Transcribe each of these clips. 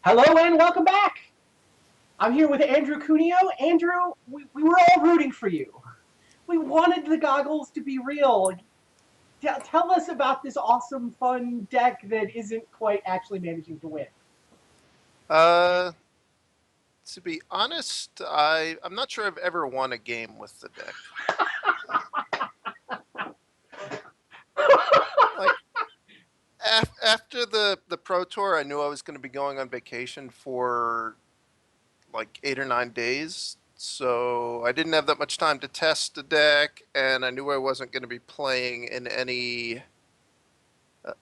Hello and welcome back. I'm here with Andrew Cuneo. Andrew, we were all rooting for you. We wanted the goggles to be real. Tell us about this awesome, fun deck that isn't quite actually managing to win. Uh, to be honest, I'm not sure I've ever won a game with the deck. Like after the Pro Tour, I knew I was going to be going on vacation for like 8 or 9 days, so I didn't have that much time to test the deck, and I knew I wasn't going to be playing in any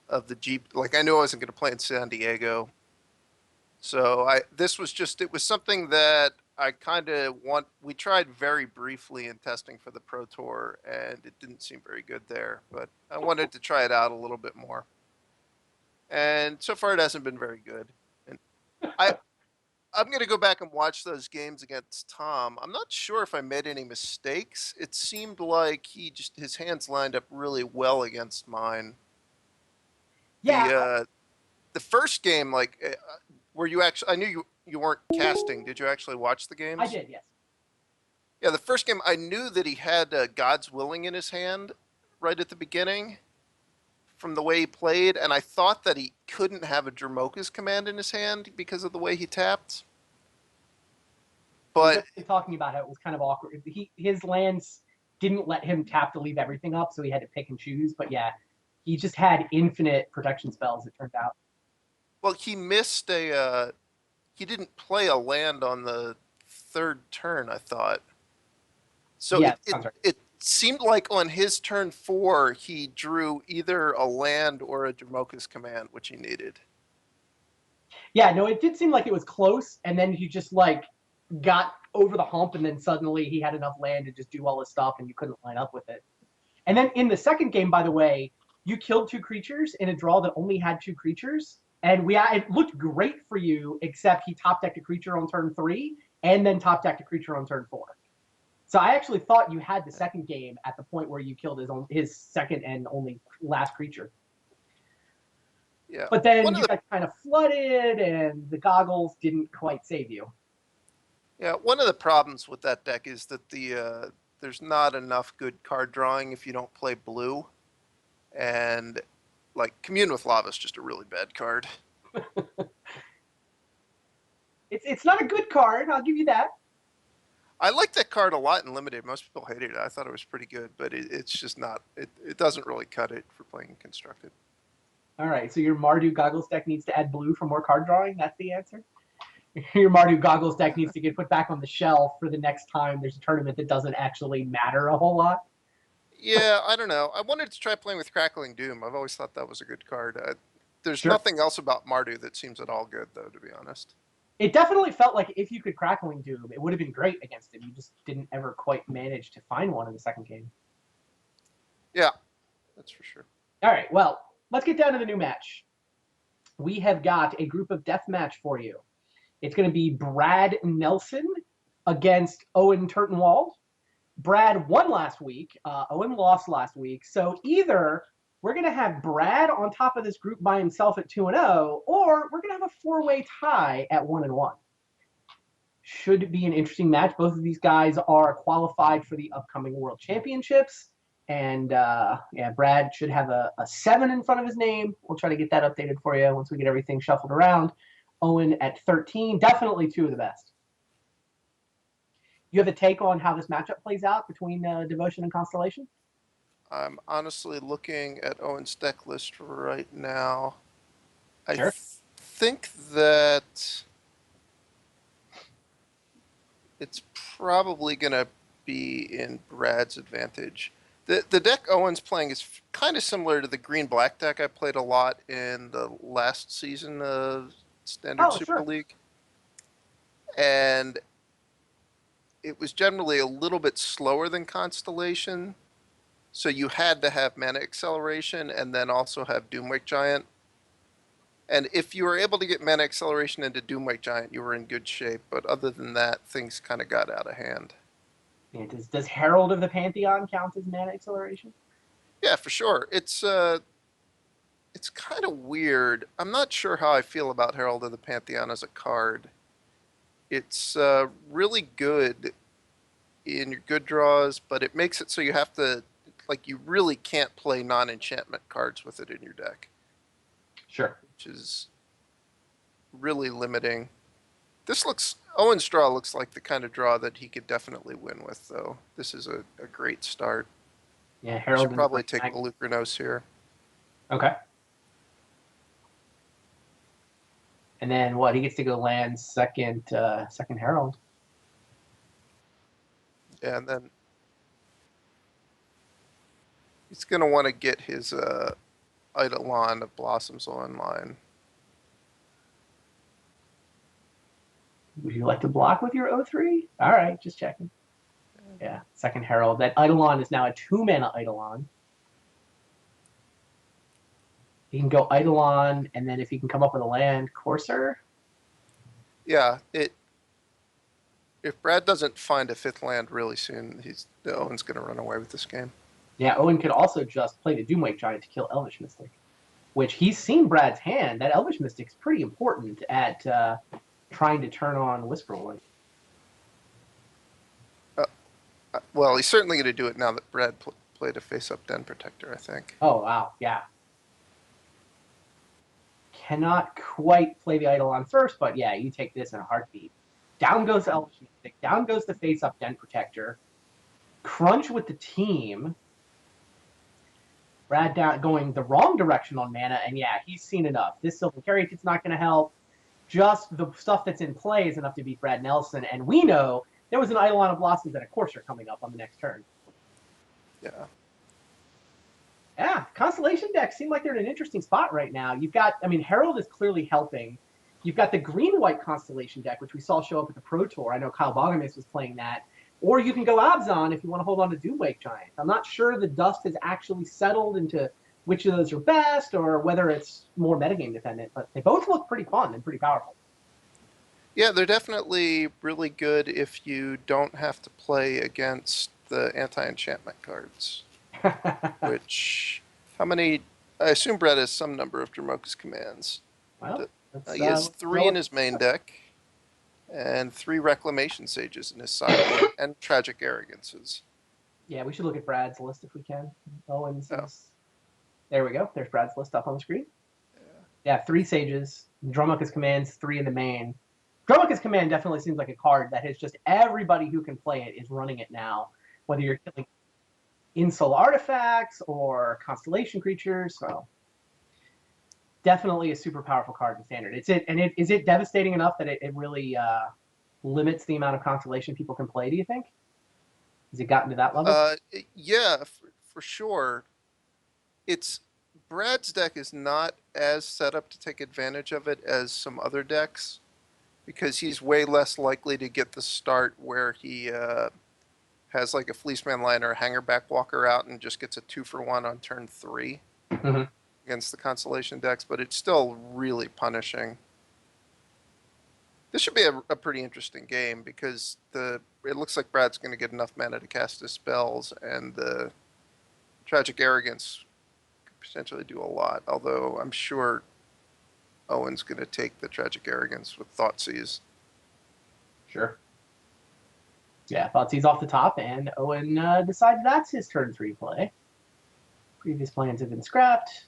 of the Jeep. Like I knew I wasn't going to play in San Diego. So this was just it was something that I kind of want. We tried very briefly in testing for the Pro Tour, and it didn't seem very good there. But I wanted to try it out a little bit more, and so far it hasn't been very good. And I I'm gonna go back and watch those games against Tom. I'm not sure if I made any mistakes. It seemed like his hands lined up really well against mine. Yeah, The uh, the first game, like, were you actually? I knew you weren't casting. Did you actually watch the I games? did, yes. Yeah, the first game, I knew that he had God's Willing in his hand right at the beginning from the way he played, and I thought that he couldn't have a Dramoka's command in his hand because of the way he tapped. We were But definitely talking about how it was kind of awkward. His lands didn't let him tap to leave everything up, so he had to pick and choose. But yeah, he just had infinite protection spells, it turned out. well, he didn't play a land on the third turn, I thought. So Yeah, it that it sounds right. it seemed like on his turn 4 he drew either a land or a Dramoka's command, which he needed. Yeah, no, it did seem like it was close, and then he just got over the hump, and then suddenly he had enough land to just do all his stuff, and you couldn't line up with it. And then in the second game, by the way, you killed two creatures in a draw that only had two creatures, and it looked great for you, except he top decked a creature on turn 3, and then top decked a creature on turn 4. So I actually thought you had the second game at the point where you killed his second and only last creature. Yeah. But then One of you the got kind of flooded, and the goggles didn't quite save you. Yeah, one of the problems with that deck is that there's not enough good card drawing if you don't play blue, and like Commune with Lava is just a really bad card. It's not a good card, I'll give you that. I like that card a lot in limited. Most people hated it. I thought it was pretty good, but it's just not. It doesn't really cut it for playing constructed. All right, so your Mardu goggles deck needs to add blue for more card drawing. That's the answer. Your Mardu goggles deck needs to get put back on the shelf for the next time there's a tournament that doesn't actually matter a whole lot. Yeah, I don't know. I wanted to try playing with Crackling Doom. I've always thought that was a good card. There's Sure. nothing else about Mardu that seems at all good, though, to be honest. It definitely felt like if you could Crackling Doom, it would have been great against him. You just didn't ever quite manage to find one in the second game. Yeah, that's for sure. All right, well, let's get down to the new match. We have got a group of death match for you. It's going to be Brad Nelson against Owen Turtenwald. Brad won last week. Owen lost last week. So either we're going to have Brad on top of this group by himself at 2-0, or we're going to have a four-way tie at 1-1. Should be an interesting match. Both of these guys are qualified for the upcoming World Championships. And yeah, Brad should have a 7 in front of his name. We'll try to get that updated for you once we get everything shuffled around. Owen at 13, definitely two of the best. You have a take on how this matchup plays out between Devotion and Constellation? I'm honestly looking at Owen's deck list right now. I Sure. think that it's probably going to be in Brad's advantage. The deck Owen's playing is kind of similar to the green black deck I played a lot in the last season of Standard Oh, Super sure. League. And it was generally a little bit slower than Constellation. So you had to have Mana Acceleration and then also have Doomwake Giant. And if you were able to get Mana Acceleration into Doomwake Giant, you were in good shape. But other than that, things kind of got out of hand. Yeah, does Herald of the Pantheon count as mana acceleration? Yeah, for sure. It's it's kind of weird. I'm not sure how I feel about Herald of the Pantheon as a card. It's really good in your good draws, but it makes it so you have to, like, you really can't play non-enchantment cards with it in your deck, Sure. which is really limiting. Owen's draw looks like the kind of draw that he could definitely win with, though. This is a great start. Yeah, You Herald should and probably take Black. Malukranos here. Okay. And then what? He gets to go land second Herald. Yeah, and then he's going to want to get his Eidolon of Blossoms online. Would you like to block with your O3? All right, just checking. Yeah, second Herald. That Eidolon is now a 2-mana Eidolon. He can go Eidolon, and then if he can come up with a land, Courser. Yeah, if Brad doesn't find a 5th land really soon, Owen's going to run away with this game. Yeah, Owen could also just play the Doomwake Giant to kill Elvish Mystic, which he's seen Brad's hand. That Elvish Mystic's pretty important at trying to turn on Whisperwind. Well, he's certainly going to do it now that Brad played a face-up Den Protector, I think. Oh, wow, yeah. Cannot quite play the Eidolon first, but yeah, you take this in a heartbeat. Down goes Elvish Mystic. Down goes the face-up Den Protector. Crunch with the team. Brad down going the wrong direction on mana, and yeah, he's seen enough. This Sylvan Caryatid's not going to help. Just the stuff that's in play is enough to beat Brad Nelson, and we know there was an Eidolon of Blossoms and a Courser coming up on the next turn. Yeah. Yeah, Constellation decks seem like they're in an interesting spot right now. You've got, I mean, Herald is clearly helping. You've got the green-white Constellation deck, which we saw show up at the Pro Tour. I know Kyle Bogomis was playing that. Or you can go Abzan if you want to hold on to Doomwake Giant. I'm not sure the dust has actually settled into which of those are best or whether it's more metagame dependent, but they both look pretty fun and pretty powerful. Yeah, they're definitely really good if you don't have to play against the anti-enchantment cards. Which, how many? I assume Brett has some number of Dramoka's commands. Well, he has 3 in his main deck, and 3 Reclamation Sages in his sideboard, and Tragic Arrogances. Yeah, we should look at Brad's list if we can. Owen's Oh. is... There we go. There's Brad's list up on the screen. Yeah, 3 Sages. Dramoka's commands, 3 in the main. Dramoka's command definitely seems like a card that has just everybody who can play it is running it now. Whether you're killing Insol artifacts or Constellation creatures, so definitely a super powerful card in Standard. Is it devastating enough that it really limits the amount of Constellation people can play, do you think? Has it gotten to that level? Yeah, for sure. Brad's deck is not as set up to take advantage of it as some other decks, because he's way less likely to get the start where he has like a Fleeceman Lion or a Hangerback Walker out and just gets a 2-for-1 on turn 3 against the Constellation decks, but it's still really punishing. This should be a pretty interesting game because it looks like Brad's going to get enough mana to cast his spells, and the Tragic Arrogance could potentially do a lot, although I'm sure Owen's going to take the Tragic Arrogance with Thoughtseize. Sure. Yeah, Thoughtseize off the top, and Owen decides that's his turn 3 play. Previous plans have been scrapped.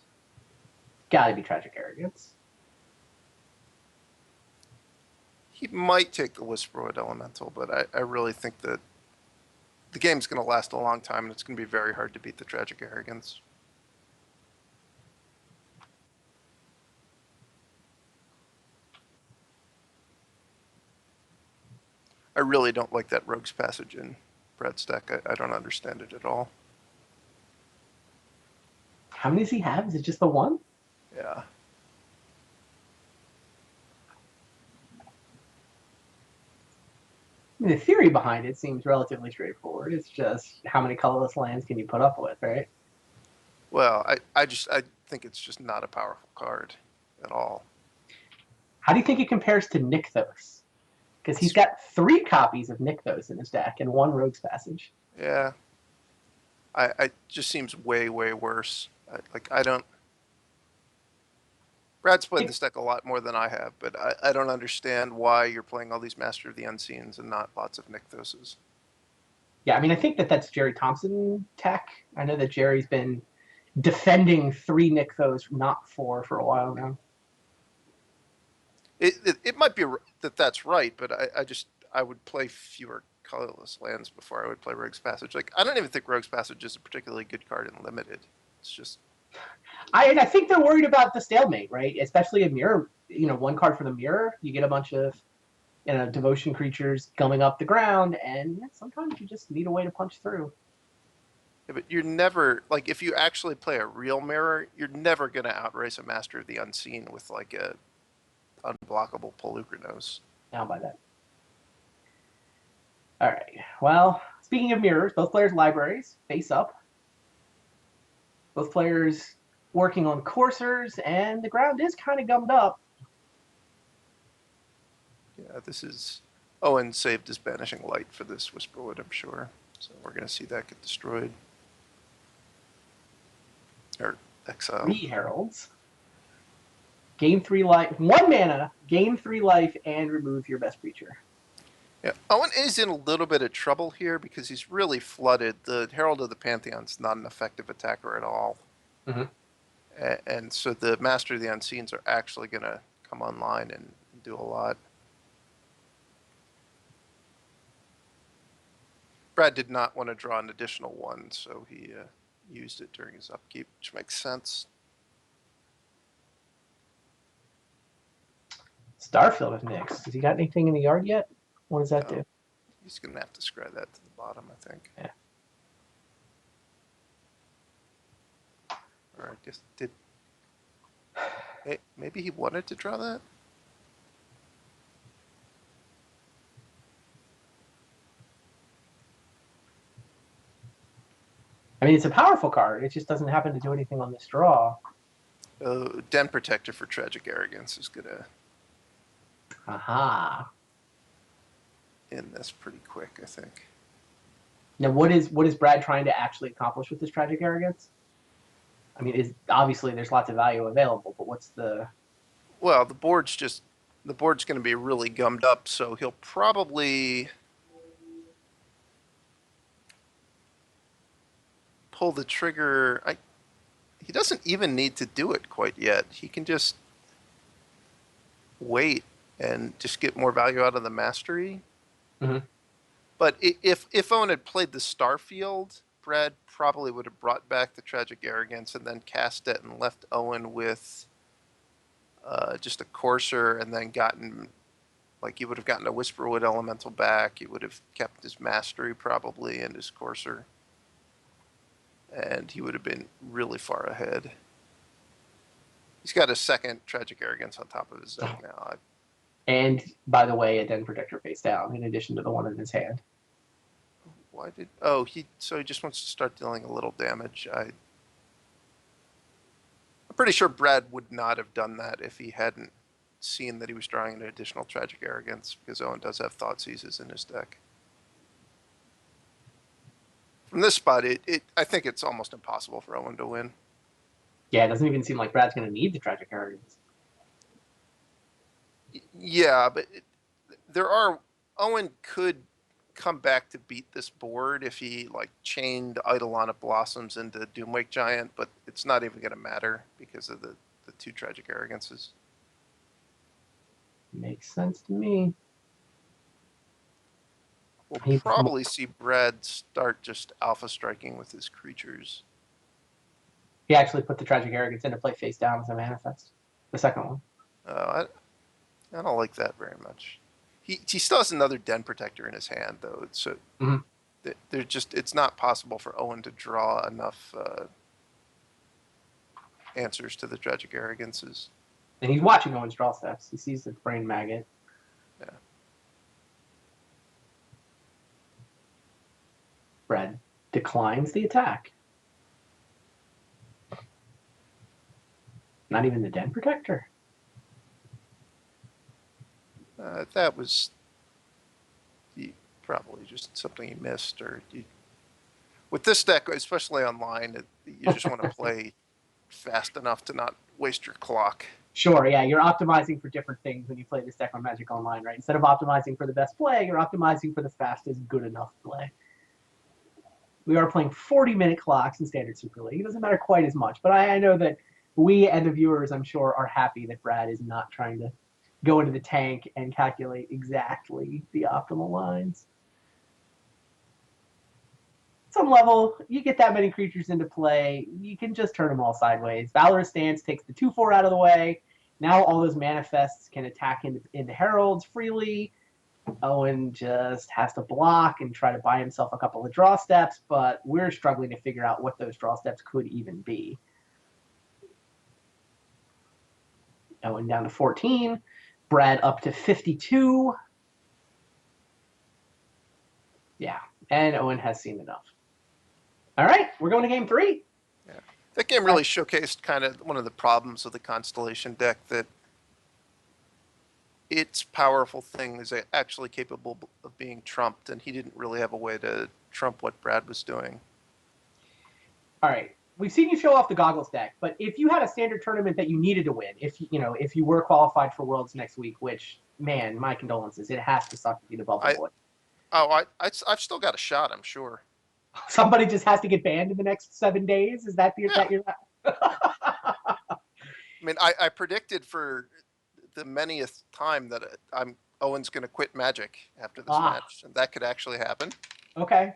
Gotta be Tragic Arrogance. He might take the Whisperwood Elemental, but I really think that the game's going to last a long time, and it's going to be very hard to beat the Tragic Arrogance. I really don't like that Rogue's Passage in Brad's deck. I don't understand it at all. How many does he have? Is it just the one? Yeah. I mean, the theory behind it seems relatively straightforward. It's just how many colorless lands can you put up with, right? Well, I think it's just not a powerful card at all. How do you think it compares to Nykthos? Because he's got 3 copies of Nykthos in his deck and 1 Rogue's Passage. Yeah. I just seems way, way worse. I don't... Brad's played this deck a lot more than I have, but I don't understand why you're playing all these Master of the Unseens and not lots of Nykthoses. Yeah, I mean, I think that's Jerry Thompson tech. I know that Jerry's been defending 3 Nykthos, not 4, for a while now. It might be that that's right, but I would play fewer colorless lands before I would play Rogue's Passage. Like, I don't even think Rogue's Passage is a particularly good card in Limited. It's just... I think they're worried about the stalemate, right? Especially a mirror, one card for the mirror, you get a bunch of devotion creatures coming up the ground, and sometimes you just need a way to punch through. Yeah, but you're never, like, if you actually play a real mirror, you're never going to outrace a Master of the Unseen with, like, a unblockable Polukranos. Now by that. All right. Well, speaking of mirrors, both players' libraries face up. Both players working on coursers, and the ground is kind of gummed up. Yeah, this is... Owen saved his Banishing Light for this Whisperwood, I'm sure. So we're going to see that get destroyed. Or exiled. 3 Heralds. Gain 3 life. 1 mana, gain 3 life, and remove your best creature. Yeah, Owen is in a little bit of trouble here because he's really flooded. The Herald of the Pantheon's not an effective attacker at all. Mm-hmm. And so the Master of the Unseens are actually going to come online and do a lot. Brad did not want to draw an additional 1, so he used it during his upkeep, which makes sense. Starfield of Nyx. Has he got anything in the yard yet? What does that do? He's going to have to scry that to the bottom, I think. Yeah. Or I guess did... Hey, maybe he wanted to draw that? I mean, it's a powerful card. It just doesn't happen to do anything on this draw. Den Protector for Tragic Arrogance is going to... Aha. end this pretty quick, I think. Now, what is Brad trying to actually accomplish with this Tragic Arrogance? I mean, obviously there's lots of value available, but what's the... Well, the board's going to be really gummed up, so he'll probably pull the trigger. He doesn't even need to do it quite yet. He can just wait and just get more value out of the mastery. Mm-hmm. But if Owen had played the Starfield, Brad probably would have brought back the Tragic Arrogance and then cast it and left Owen with just a Courser, and then gotten, like, he would have gotten a Whisperwood Elemental back. He would have kept his Mastery probably and his Courser. And he would have been really far ahead. He's got a second Tragic Arrogance on top of his deck now. And, by the way, a Den Protector face down, in addition to the one in his hand. Why did... so he just wants to start dealing a little damage. I'm pretty sure Brad would not have done that if he hadn't seen that he was drawing an additional Tragic Arrogance, because Owen does have Thoughtseizes in his deck. From this spot, I think it's almost impossible for Owen to win. Yeah, it doesn't even seem like Brad's going to need the Tragic Arrogance. Yeah, but Owen could come back to beat this board if he, like, chained Eidolon Blossoms into Doomwake Giant, but it's not even going to matter because of the 2 Tragic Arrogances. Makes sense to me. We'll probably see Brad start just alpha striking with his creatures. He actually put the Tragic Arrogance into play face down as a manifest. The second one. I don't like that very much. He still has another Den Protector in his hand, though. So it's not possible for Owen to draw enough answers to the Tragic Arrogances. And he's watching Owen's draw steps. He sees the Brain Maggot. Yeah. Brad declines the attack. Not even the Den Protector. That was probably just something you missed, or with this deck, especially online, you just want to play fast enough to not waste your clock. Sure, yeah, you're optimizing for different things when you play this deck on Magic Online, right? Instead of optimizing for the best play, you're optimizing for the fastest good enough play. We are playing 40-minute clocks in Standard Super League. It doesn't matter quite as much, but I know that we and the viewers, I'm sure, are happy that Brad is not trying to go into the tank and calculate exactly the optimal lines. Some level, you get that many creatures into play, you can just turn them all sideways. Valorous Stance takes the 2/4 out of the way. Now all those manifests can attack into Heralds freely. Owen just has to block and try to buy himself a couple of draw steps, but we're struggling to figure out what those draw steps could even be. Owen down to 14. Brad up to 52. Yeah, and Owen has seen enough. All right, we're going to game 3. Yeah. That game really showcased kind of one of the problems of the Constellation deck, that its powerful thing is actually capable of being trumped, and he didn't really have a way to trump what Brad was doing. All right, we've seen you show off the goggles deck, but if you had a standard tournament that you needed to win, if you were qualified for Worlds next week, which, man, my condolences, it has to suck to be the bubble boy. I've still got a shot, I'm sure. Somebody just has to get banned in the next 7 days. Is that Yeah. you're? I mean, I predicted for the manyth time that Owen's going to quit Magic after this match, and that could actually happen. Okay.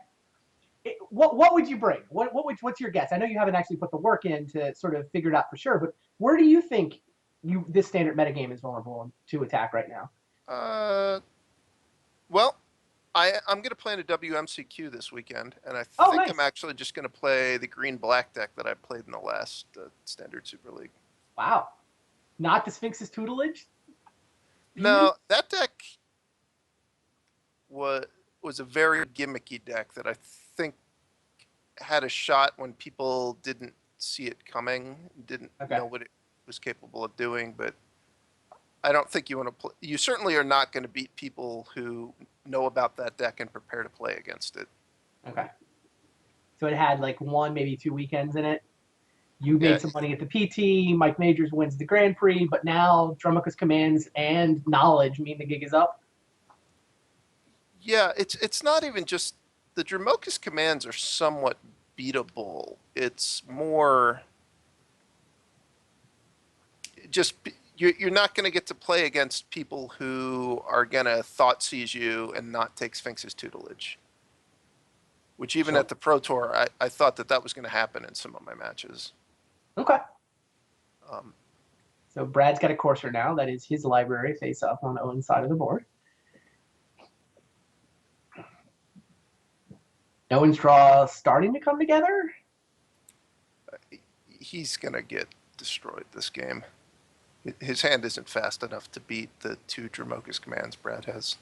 What would you bring? What's your guess? I know you haven't actually put the work in to sort of figure it out for sure, but where do you think this standard metagame is vulnerable to attack right now? Well, I'm going to play in a WMCQ this weekend, and I think nice. I'm actually just going to play the green-black deck that I played in the last Standard Super League. Wow. Not the Sphinx's tutelage? No, that deck was a very gimmicky deck that I think had a shot when people didn't see it coming, didn't know what it was capable of doing, but I don't think you want to play. You certainly are not going to beat people who know about that deck and prepare to play against it. Okay. So it had like 1, maybe 2 weekends in it. You made some money at the PT. Mike Majors wins the Grand Prix, but now Dromoka's commands and knowledge mean the gig is up. Yeah, it's not even just the Dromoka's commands are somewhat beatable. It's more just you're not going to get to play against people who are going to thought seize you and not take Sphinx's tutelage. Which even at the Pro Tour, I thought that was going to happen in some of my matches. Okay. So Brad's got a Courser now. That is his library face up on Owen's side of the board. Owen's draw starting to come together? He's going to get destroyed this game. His hand isn't fast enough to beat the 2 Dromoka's commands Brad has.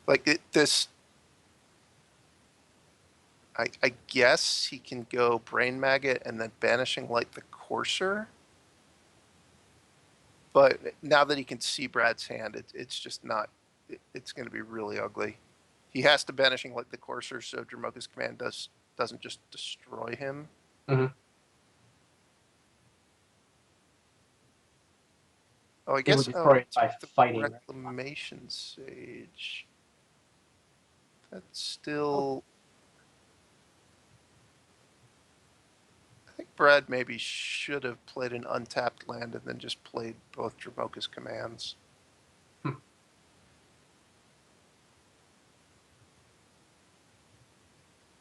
Like this, I guess he can go Brain Maggot and then Banishing Light the Courser. But now that he can see Brad's hand, it's just not. It's going to be really ugly. He has to Banishing Light the Courser, so Dromoka's command doesn't just destroy him. Mm-hmm. Oh, I guess destroy it by fighting. Reclamation Sage. That's still. I think Brad maybe should have played an untapped land and then just played both Dromoka's commands.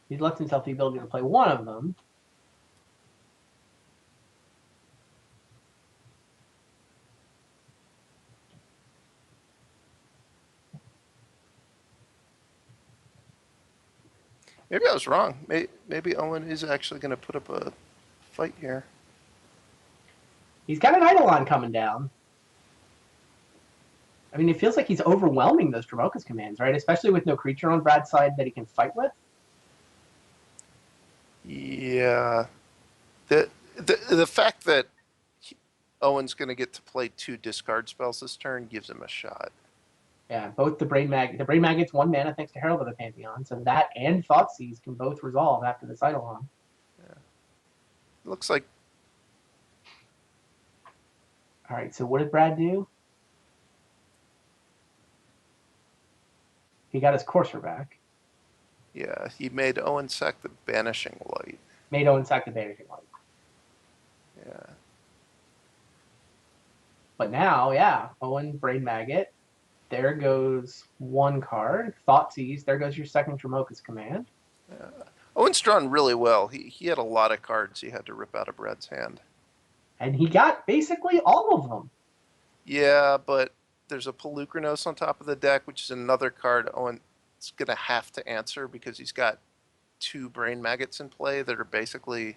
He's left himself the ability to play one of them. Maybe I was wrong. Maybe Owen is actually going to put up a fight here. He's got an Eidolon coming down. I mean, it feels like he's overwhelming those Dromoka's commands, right? Especially with no creature on Brad's side that he can fight with. Yeah. The fact that Owen's going to get to play 2 discard spells this turn gives him a shot. Yeah, both the Brain Maggot's 1 mana thanks to Herald of the Pantheon, so that and Thoughtseize can both resolve after the Eidolon. Looks like All right, so what did Brad do? He got his courser back. yeah, he made Owen sack the Banishing Light. Made Owen sack the Vanishing Light. Yeah. But now, yeah, Owen Brain Maggot. There goes one card. Thoughtseize. There goes your second Dramoka's command. Owen's drawn really well. He had a lot of cards he had to rip out of Brad's hand. And he got basically all of them. Yeah, but there's a Pelucranos on top of the deck, which is another card Owen's going to have to answer because he's got 2 Brain Maggots in play that are basically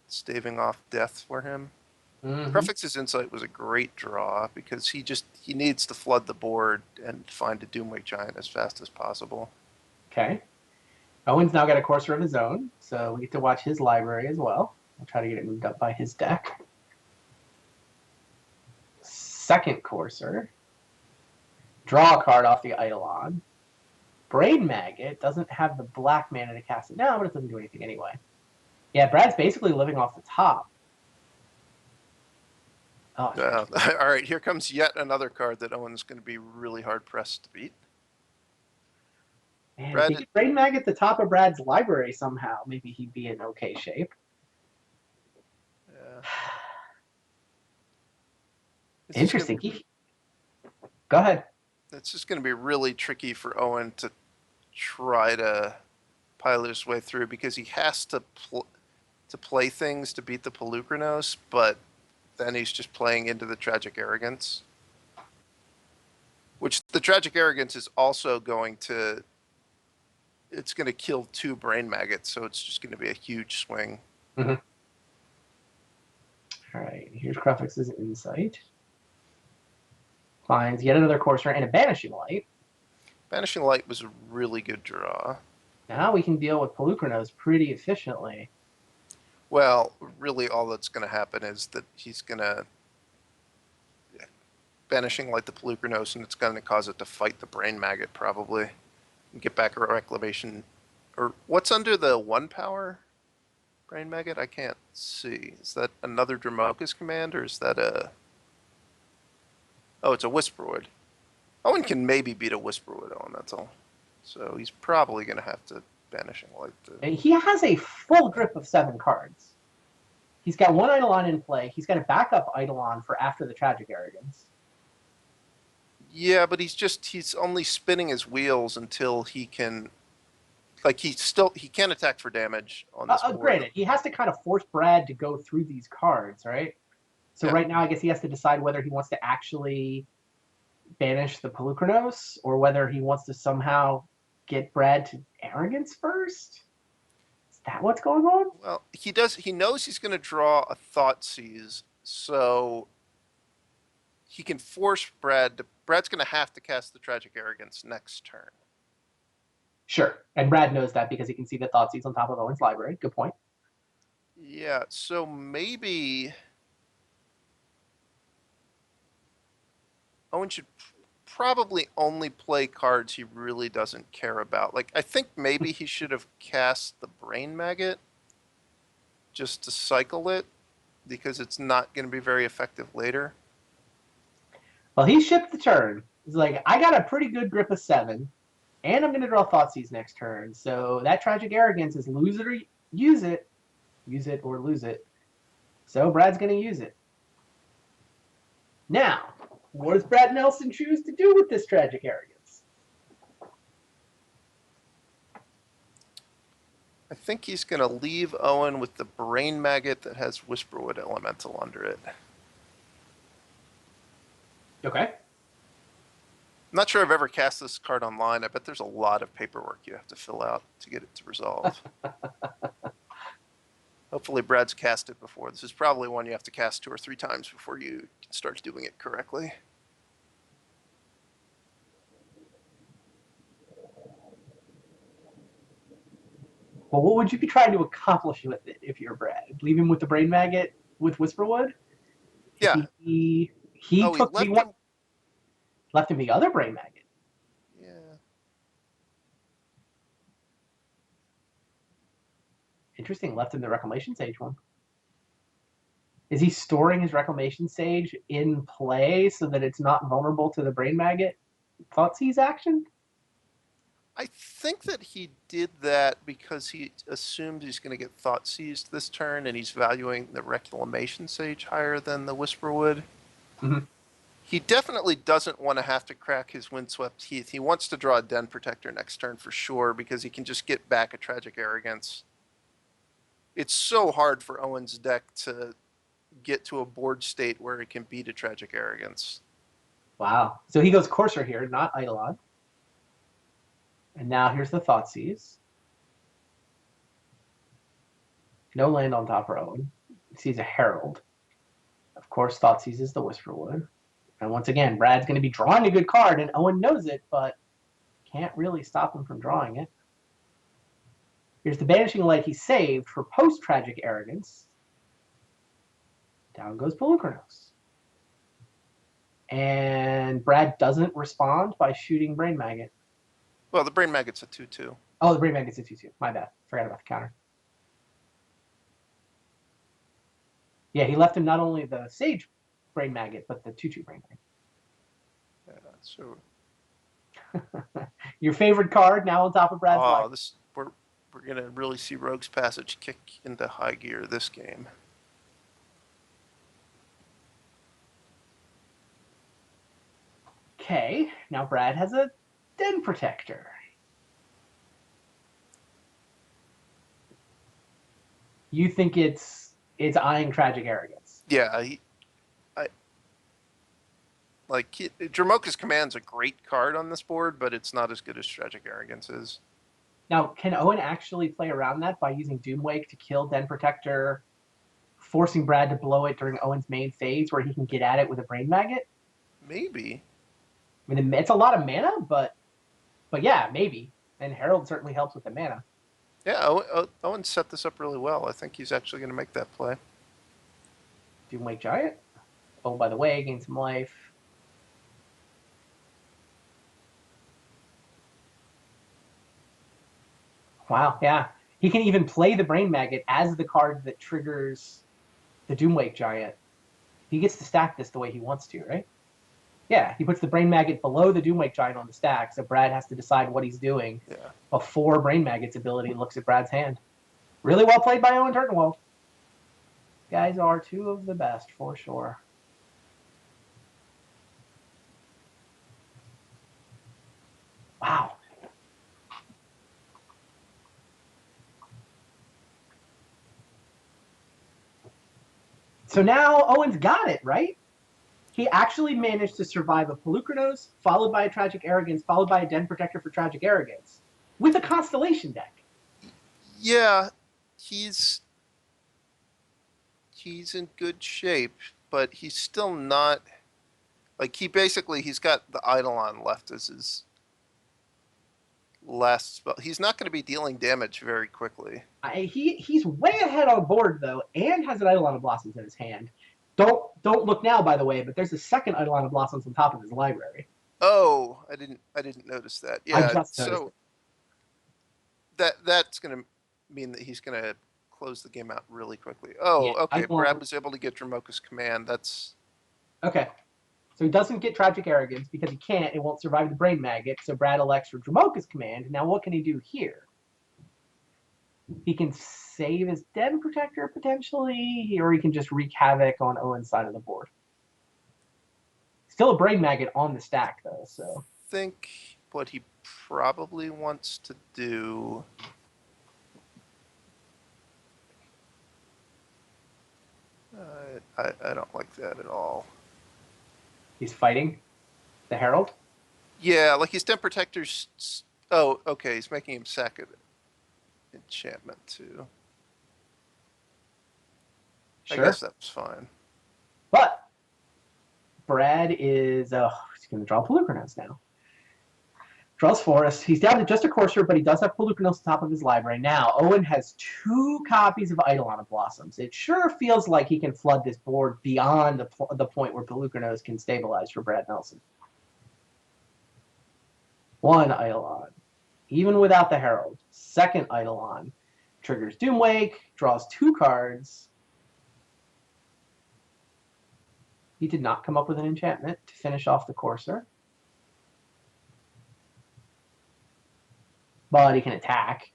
staving off death for him. Mm-hmm. Prefix's Insight was a great draw because he needs to flood the board and find a Doomwake Giant as fast as possible. Okay. Owen's now got a courser of his own, so we get to watch his library as well. I'll try to get it moved up by his deck. Second courser. Draw a card off the Eidolon. Brain Maggot doesn't have the black mana to cast it now, but it doesn't do anything anyway. Yeah, Brad's basically living off the top. Oh, all right, here comes yet another card that Owen's going to be really hard pressed to beat. man, Brad, if he could Brain Maggot the top of Brad's library somehow, maybe he'd be in okay shape. Yeah. Interesting. Go ahead. It's just going to be really tricky for Owen to try to pilot his way through because he has to play things to beat the Pelucranos, but then he's just playing into the Tragic Arrogance. Which the Tragic Arrogance is also going to... It's going to kill 2 Brain Maggots, so it's just going to be a huge swing. Mm-hmm. All right, here's Prefix's Insight. Finds yet another courser and a Banishing Light. Banishing Light was a really good draw. Now we can deal with Pelucranos pretty efficiently. Well, really all that's going to happen is that he's going to Banishing Light the Pelucranos, and it's going to cause it to fight the Brain Maggot, probably. And get back a Reclamation. Or what's under the 1 power Brain Maggot? I can't see. Is that another Dramoka's command, or is that a... Oh, it's a Whisperwood. Owen can maybe beat a Whisperwood Elemental. So he's probably going to have to Banishing Light the... He has a full grip of 7 cards. He's got 1 Eidolon in play. He's got a backup Eidolon for after the Tragic Arrogance. Yeah, but he's only spinning his wheels until he can... Like, he can't attack for damage on this board. Granted, he has to kind of force Brad to go through these cards, right? So Yeah. right now, I guess he has to decide whether he wants to actually banish the Pelucranos or whether he wants to somehow get Brad to Arrogance first. Is that what's going on? Well, he knows he's going to draw a Thoughtseize, so he can force Brad's going to have to cast the Tragic Arrogance next turn. Sure. And Brad knows that because he can see the Thoughtseize on top of Owen's library. Good point. Yeah, so maybe Owen should probably only play cards he really doesn't care about. Like, I think maybe he should have cast the Brain Maggot just to cycle it, because it's not going to be very effective later. Well, he shipped the turn. He's like, I got a pretty good grip of 7, and I'm going to draw Thoughtseize next turn. So that Tragic Arrogance is lose it or use it. Use it or lose it. So Brad's going to use it. Now, what does Brad Nelson choose to do with this Tragic Arrogance? I think he's going to leave Owen with the Brain Maggot that has Whisperwood Elemental under it. Okay. I'm not sure I've ever cast this card online. I bet there's a lot of paperwork you have to fill out to get it to resolve. Hopefully Brad's cast it before. This is probably one you have to cast 2 or 3 times before you can start doing it correctly. Well, what would you be trying to accomplish with it if you're Brad? Leave him with the Brain Maggot with Whisperwood? Yeah. He left him the other Brain Maggot. Yeah. Interesting. Left him the Reclamation Sage one. Is he storing his Reclamation Sage in play so that it's not vulnerable to the Brain Maggot Thoughtseize action? I think that he did that because he assumed he's going to get thought seized this turn, and he's valuing the Reclamation Sage higher than the Whisperwood. Mm-hmm. He definitely doesn't want to have to crack his Windswept Heath. He wants to draw a Den Protector next turn for sure, because he can just get back a Tragic Arrogance. It's so hard for Owen's deck to get to a board state where it can beat a Tragic Arrogance. Wow. So he goes Courser here, not Eidolon. And now here's the Thoughtseize. No land on top for Owen. He sees a Herald. Of course, Thoughtseize is the Whisperwood. And once again, Brad's going to be drawing a good card, and Owen knows it, but can't really stop him from drawing it. Here's the Banishing Light he saved for post-Tragic Arrogance. Down goes Polukranos. And Brad doesn't respond by shooting Brain Maggot. Well, the Brain Maggot's a 2/2. Oh, the Brain Maggot's a 2/2. My bad. Forgot about the counter. Yeah, he left him not only the Sage Brain Maggot, but the 2/2 Brain Yeah, so Maggot. Your favorite card now on top of Brad's life. We're gonna really see Rogue's Passage kick into high gear this game. Okay, now Brad has a Den Protector. You think it's eyeing Tragic Arrogance? Yeah, Dramoka's Command's a great card on this board, but it's not as good as Tragic Arrogance is. Now, can Owen actually play around that by using Doomwake to kill Den Protector, forcing Brad to blow it during Owen's main phase where he can get at it with a Brain Maggot? Maybe. I mean, it's a lot of mana, but yeah, maybe. And Herald certainly helps with the mana. Yeah, Owen set this up really well. I think he's actually going to make that play. Doomwake Giant. Oh, by the way, gain some life. Wow, yeah. He can even play the Brain Maggot as the card that triggers the Doomwake Giant. He gets to stack this the way he wants to, right? Yeah, he puts the Brain Maggot below the Doomwake Giant on the stack, so Brad has to decide what he's doing before Brain Maggot's ability looks at Brad's hand. Really well played by Owen Turtenwald. Guys are two of the best, for sure. Wow. So now Owen's got it, right? He actually managed to survive a Polukranos, followed by a Tragic Arrogance, followed by a Den Protector for Tragic Arrogance, with a Constellation deck. Yeah, he's in good shape, but he's still not... Like, he's got the Eidolon left as his last spell. He's not going to be dealing damage very quickly. He's way ahead on board, though, and has an Eidolon of Blossoms in his hand. Don't look now, by the way, but there's a second Eidolon of Blossoms on top of his library. Oh, I didn't notice that. Yeah, I just noticed it. That's going to mean that he's going to close the game out really quickly. Oh, yeah, okay. Brad was able to get Dramoka's Command. That's okay. So he doesn't get Tragic Arrogance because he can't. It won't survive the Brain Maggot. So Brad elects for Dramoka's Command. Now what can he do here? He can save his Den Protector potentially, or he can just wreak havoc on Owen's side of the board. Still a Brain Maggot on the stack though. So I think what he probably wants to do. I don't like that at all. He's fighting the Herald? Yeah, like his Den Protector's... Oh, okay, he's making him sack an enchantment too. Sure. I guess that was fine. But Brad is... Oh, he's going to draw Polukranos now. Draws Forest. He's down to just a Courser, but he does have Polukranos on top of his library. Now, Owen has 2 copies of Eidolon of Blossoms. It sure feels like he can flood this board beyond the point where Polukranos can stabilize for Brad Nelson. 1 Eidolon. Even without the Herald. 2nd Eidolon. triggers Doomwake, draws 2 cards. He did not come up with an enchantment to finish off the Courser. But he can attack.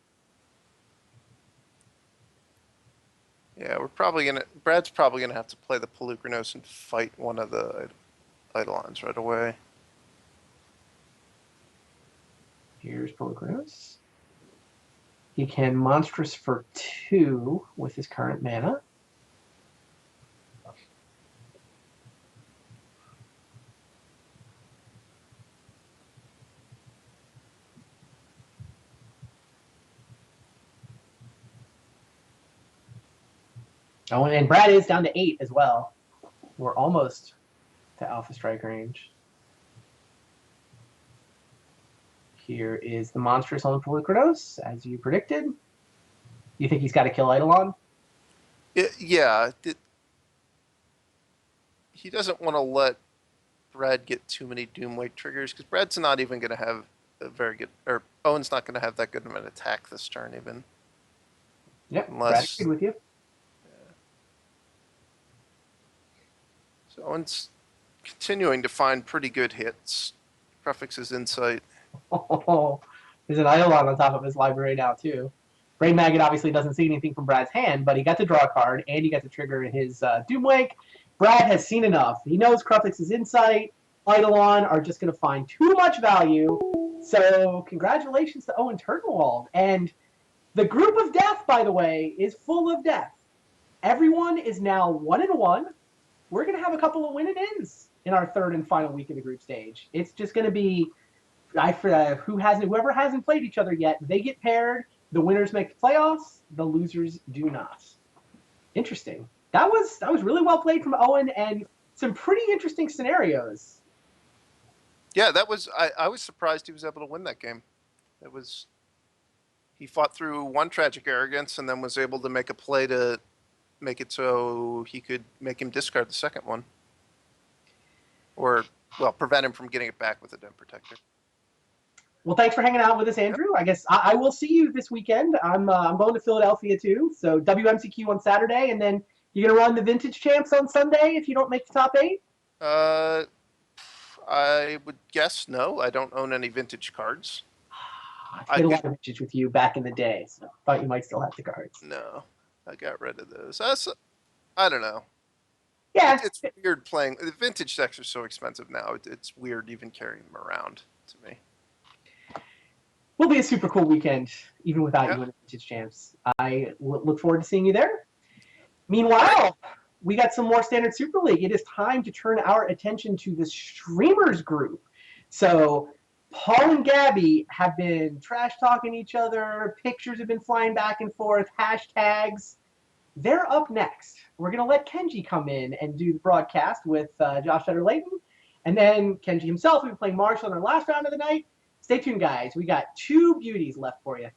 Yeah, Brad's probably gonna have to play the Pelucranos and fight one of the Eidolons right away. Here's Pelucranos. He can Monstrous for 2 with his current mana. Oh, and Brad is down to 8 as well. We're almost to Alpha Strike range. Here is the Monstrous on the Pelucranos, as you predicted. You think he's got to kill Eidolon? Yeah. He doesn't want to let Brad get too many Doomwake triggers, because Brad's not even going to have a very good, or Owen's not going to have that good of an attack this turn even. Yep, Unless, Brad agreed with you. So Owen's continuing to find pretty good hits. Prefix's Insight. Oh, there's an Eidolon on top of his library now, too. Brain Maggot obviously doesn't see anything from Brad's hand, but he got to draw a card, and he got to trigger his Doomwake. Brad has seen enough. He knows Crufix's Insight, Eidolon are just going to find too much value. So congratulations to Owen Turtenwald. And the group of death, by the way, is full of death. Everyone is now 1-1. We're going to have a couple of win-and-ins in our third and final week of the group stage. It's just going to be whoever hasn't played each other yet, they get paired. The winners make the playoffs. The losers do not. Interesting. That was really well played from Owen, and some pretty interesting scenarios. Yeah, I was surprised he was able to win that game. He fought through one tragic arrogance and then was able to make a play to make it so he could make him discard the second one. Or, well, prevent him from getting it back with a Den Protector. Well, thanks for hanging out with us, Andrew. Yep. I guess I will see you this weekend. I'm going to Philadelphia, too. So WMCQ on Saturday, and then you're going to run the Vintage Champs on Sunday if you don't make the top 8? I would guess no. I don't own any vintage cards. I played a lot of vintage with you back in the day, so I thought you might still have the cards. No, I got rid of those. I don't know. Yeah. It's weird playing. The vintage decks are so expensive now. It's weird even carrying them around to me. Will be a super cool weekend, even without you in the Vintage Champs. I look forward to seeing you there. Meanwhile, we got some more Standard Super League. It is time to turn our attention to the Streamers group. So Paul and Gabby have been trash-talking each other. Pictures have been flying back and forth. Hashtags. They're up next. We're going to let Kenji come in and do the broadcast with Josh Sutter-Layton. And then Kenji himself will be playing Marshall in our last round of the night. Stay tuned, guys. We got 2 beauties left for you.